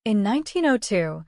In 1902,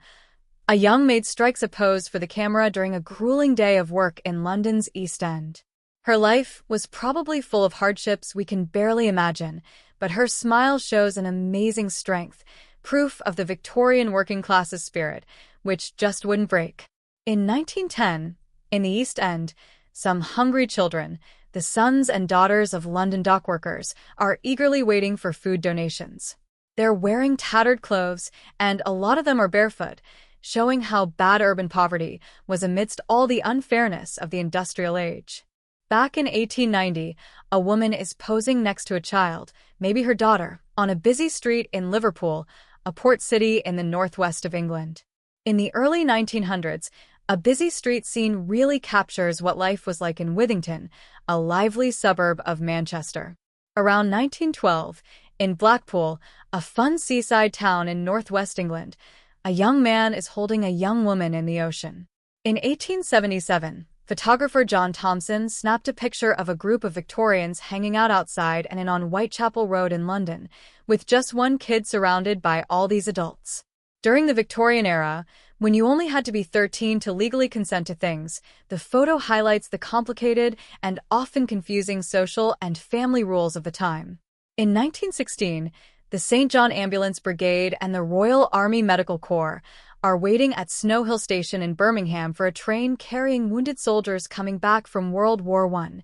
a young maid strikes a pose for the camera during a grueling day of work in London's East End. Her life was probably full of hardships we can barely imagine, but her smile shows an amazing strength, proof of the Victorian working class's spirit, which just wouldn't break. In 1910, in the East End, some hungry children, the sons and daughters of London dockworkers, are eagerly waiting for food donations. They're wearing tattered clothes, and a lot of them are barefoot, showing how bad urban poverty was amidst all the unfairness of the industrial age. Back in 1890, a woman is posing next to a child, maybe her daughter, on a busy street in Liverpool, a port city in the northwest of England. In the early 1900s, a busy street scene really captures what life was like in Withington, a lively suburb of Manchester. Around 1912, in Blackpool, a fun seaside town in northwest England, a young man is holding a young woman in the ocean. In 1877, photographer John Thomson snapped a picture of a group of Victorians hanging out outside and in on Whitechapel Road in London, with just one kid surrounded by all these adults. During the Victorian era, when you only had to be 13 to legally consent to things, the photo highlights the complicated and often confusing social and family rules of the time. In 1916, the St. John Ambulance Brigade and the Royal Army Medical Corps are waiting at Snow Hill Station in Birmingham for a train carrying wounded soldiers coming back from World War I.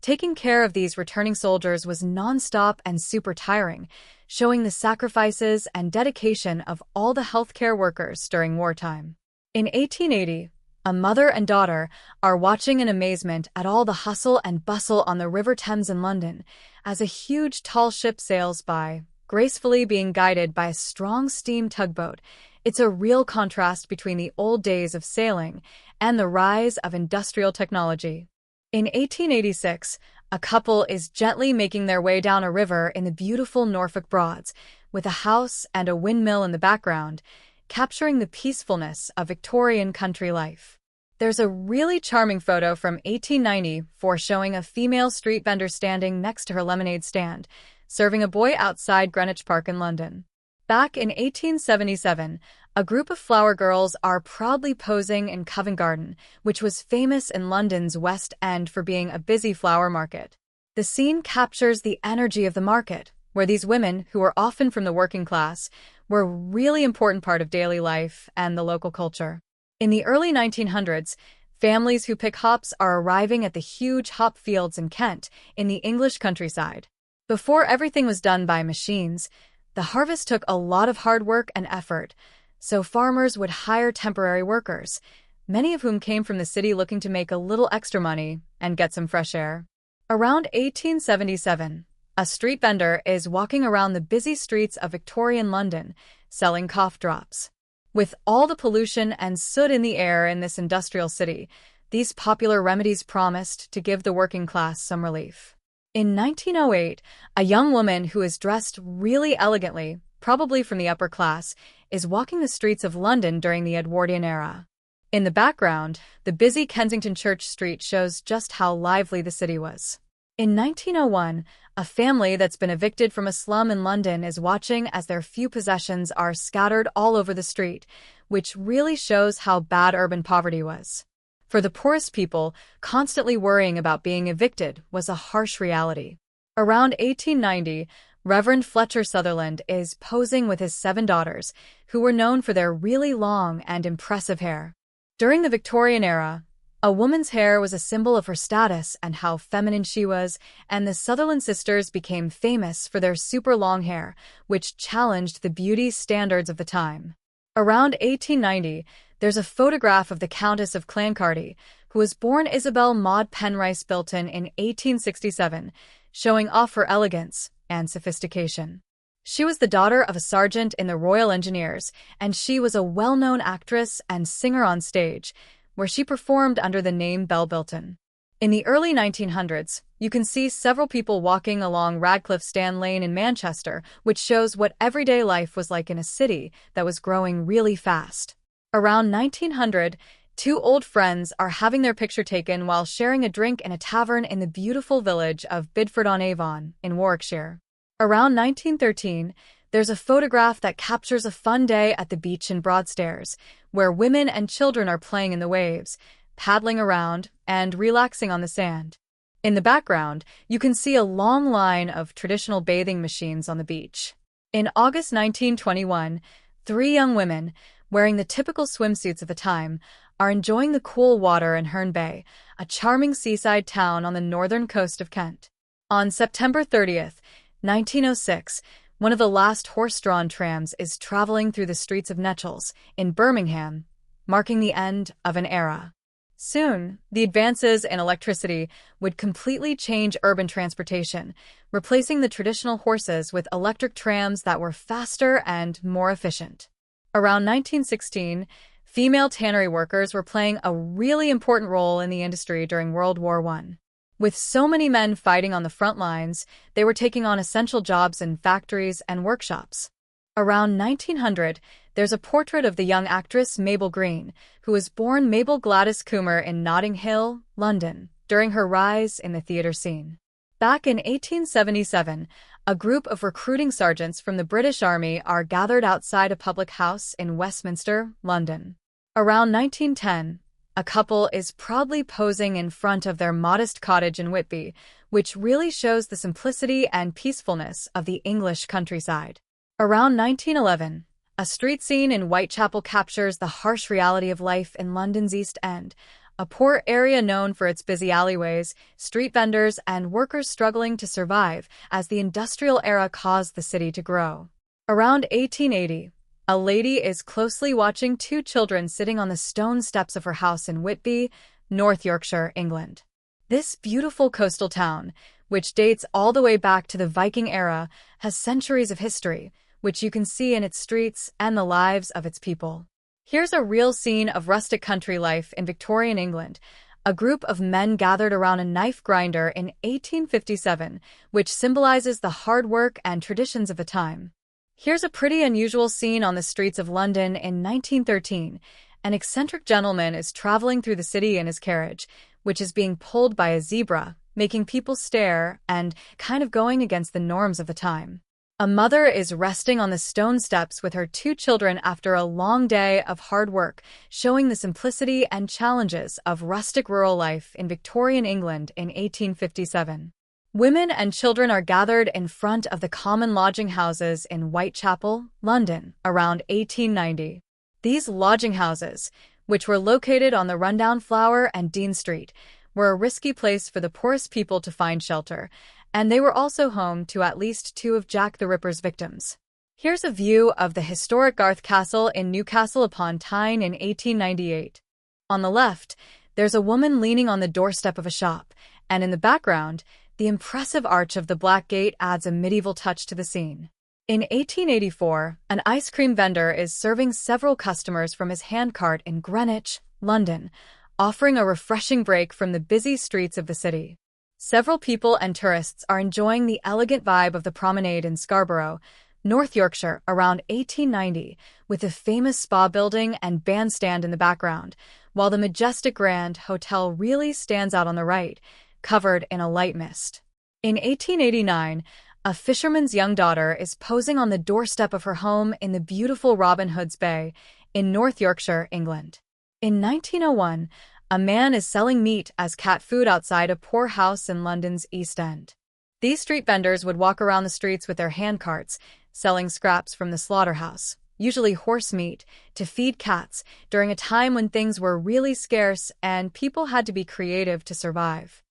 Taking care of these returning soldiers was non-stop and super tiring, showing the sacrifices and dedication of all the healthcare workers during wartime. In 1880, a mother and daughter are watching in amazement at all the hustle and bustle on the River Thames in London as a huge tall ship sails by, gracefully being guided by a strong steam tugboat. It's a real contrast between the old days of sailing and the rise of industrial technology. In 1886, a couple is gently making their way down a river in the beautiful Norfolk Broads, with a house and a windmill in the background, capturing the peacefulness of Victorian country life. There's a really charming photo from 1894 showing a female street vendor standing next to her lemonade stand, serving a boy outside Greenwich Park in London. Back in 1877, a group of flower girls are proudly posing in Covent Garden, which was famous in London's West End for being a busy flower market. The scene captures the energy of the market, where these women, who were often from the working class, were a really important part of daily life and the local culture. In the early 1900s, families who pick hops are arriving at the huge hop fields in Kent, in the English countryside. Before everything was done by machines, the harvest took a lot of hard work and effort, so farmers would hire temporary workers, many of whom came from the city looking to make a little extra money and get some fresh air. Around 1877, a street vendor is walking around the busy streets of Victorian London, selling cough drops. With all the pollution and soot in the air in this industrial city, these popular remedies promised to give the working class some relief. In 1908, a young woman who is dressed really elegantly, probably from the upper class, is walking the streets of London during the Edwardian era. In the background, the busy Kensington Church Street shows just how lively the city was. In 1901, a family that's been evicted from a slum in London is watching as their few possessions are scattered all over the street, which really shows how bad urban poverty was. For the poorest people, constantly worrying about being evicted was a harsh reality. Around 1890, Reverend Fletcher Sutherland is posing with his 7 daughters, who were known for their really long and impressive hair. During the Victorian era, a woman's hair was a symbol of her status and how feminine she was, and the Sutherland sisters became famous for their super long hair, which challenged the beauty standards of the time. Around 1890, there's a photograph of the Countess of Clancarty, who was born Isabel Maud Penrice Bilton in 1867, showing off her elegance and sophistication. She was the daughter of a sergeant in the Royal Engineers, and she was a well-known actress and singer on stage, where she performed under the name Belle Bilton. In the early 1900s, you can see several people walking along Radcliffe Stand Lane in Manchester, which shows what everyday life was like in a city that was growing really fast. Around 1900, 2 old friends are having their picture taken while sharing a drink in a tavern in the beautiful village of Bidford-on-Avon in Warwickshire. Around 1913, There's a photograph that captures a fun day at the beach in Broadstairs, where women and children are playing in the waves, paddling around, and relaxing on the sand. In the background, you can see a long line of traditional bathing machines on the beach. In August 1921, three young women, wearing the typical swimsuits of the time, are enjoying the cool water in Herne Bay, a charming seaside town on the northern coast of Kent. On September 30th, 1906, one of the last horse-drawn trams is traveling through the streets of Netchells in Birmingham, marking the end of an era. Soon, the advances in electricity would completely change urban transportation, replacing the traditional horses with electric trams that were faster and more efficient. Around 1916, female tannery workers were playing a really important role in the industry during World War I. With so many men fighting on the front lines, they were taking on essential jobs in factories and workshops. Around 1900, there's a portrait of the young actress Mabel Green, who was born Mabel Gladys Coomer in Notting Hill, London, during her rise in the theatre scene. Back in 1877, a group of recruiting sergeants from the British Army are gathered outside a public house in Westminster, London. Around 1910, a couple is proudly posing in front of their modest cottage in Whitby, which really shows the simplicity and peacefulness of the English countryside. Around 1911, a street scene in Whitechapel captures the harsh reality of life in London's East End, a poor area known for its busy alleyways, street vendors, and workers struggling to survive as the industrial era caused the city to grow. Around 1880, a lady is closely watching two children sitting on the stone steps of her house in Whitby, North Yorkshire, England. This beautiful coastal town, which dates all the way back to the Viking era, has centuries of history, which you can see in its streets and the lives of its people. Here's a real scene of rustic country life in Victorian England. A group of men gathered around a knife grinder in 1857, which symbolizes the hard work and traditions of the time. Here's a pretty unusual scene on the streets of London in 1913. An eccentric gentleman is traveling through the city in his carriage, which is being pulled by a zebra, making people stare and kind of going against the norms of the time. A mother is resting on the stone steps with her two children after a long day of hard work, showing the simplicity and challenges of rustic rural life in Victorian England in 1857. Women and children are gathered in front of the common lodging houses in Whitechapel, London, around 1890. These lodging houses, which were located on the rundown Flower and Dean Street, were a risky place for the poorest people to find shelter, and they were also home to at least two of Jack the Ripper's victims. Here's a view of the historic Garth Castle in Newcastle upon Tyne in 1898. On the left, there's a woman leaning on the doorstep of a shop, and in the background, the impressive arch of the Black Gate adds a medieval touch to the scene. In 1884, an ice cream vendor is serving several customers from his handcart in Greenwich, London, offering a refreshing break from the busy streets of the city. Several people and tourists are enjoying the elegant vibe of the promenade in Scarborough, North Yorkshire, around 1890, with the famous spa building and bandstand in the background, while the majestic Grand Hotel really stands out on the right, covered in a light mist. In 1889, a fisherman's young daughter is posing on the doorstep of her home in the beautiful Robin Hood's Bay in North Yorkshire, England. In 1901, a man is selling meat as cat food outside a poor house in London's East End. These street vendors would walk around the streets with their handcarts, selling scraps from the slaughterhouse, usually horse meat, to feed cats during a time when things were really scarce and people had to be creative to survive.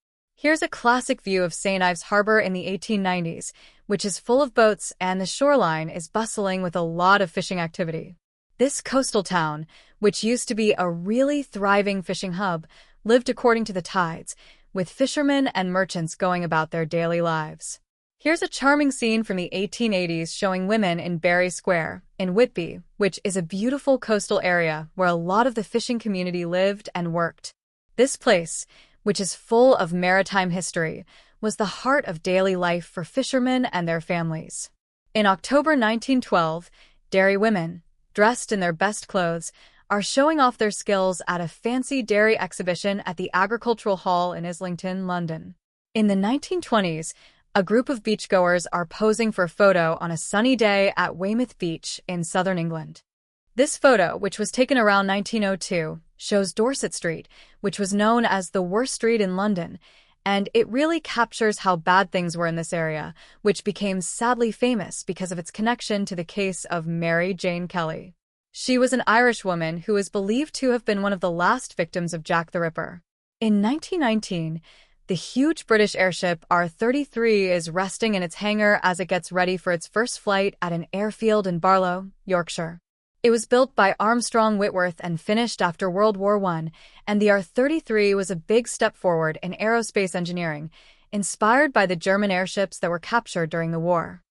Here's a classic view of St. Ives Harbor in the 1890s, which is full of boats and the shoreline is bustling with a lot of fishing activity. This coastal town, which used to be a really thriving fishing hub, lived according to the tides, with fishermen and merchants going about their daily lives. Here's a charming scene from the 1880s showing women in Berry Square, in Whitby, which is a beautiful coastal area where a lot of the fishing community lived and worked. This place, which is full of maritime history, was the heart of daily life for fishermen and their families. In October 1912, dairy women, dressed in their best clothes, are showing off their skills at a fancy dairy exhibition at the Agricultural Hall in Islington, London. In the 1920s, A group of beachgoers are posing for a photo on a sunny day at Weymouth Beach in southern England. This photo, which was taken around 1902, shows Dorset Street, which was known as the worst street in London, and it really captures how bad things were in this area, which became sadly famous because of its connection to the case of Mary Jane Kelly. She was an Irish woman who is believed to have been one of the last victims of Jack the Ripper. In 1919, the huge British airship R-33 is resting in its hangar as it gets ready for its first flight at an airfield in Barlow, Yorkshire. It was built by Armstrong Whitworth and finished after World War I, and the R-33 was a big step forward in aerospace engineering, inspired by the German airships that were captured during the war.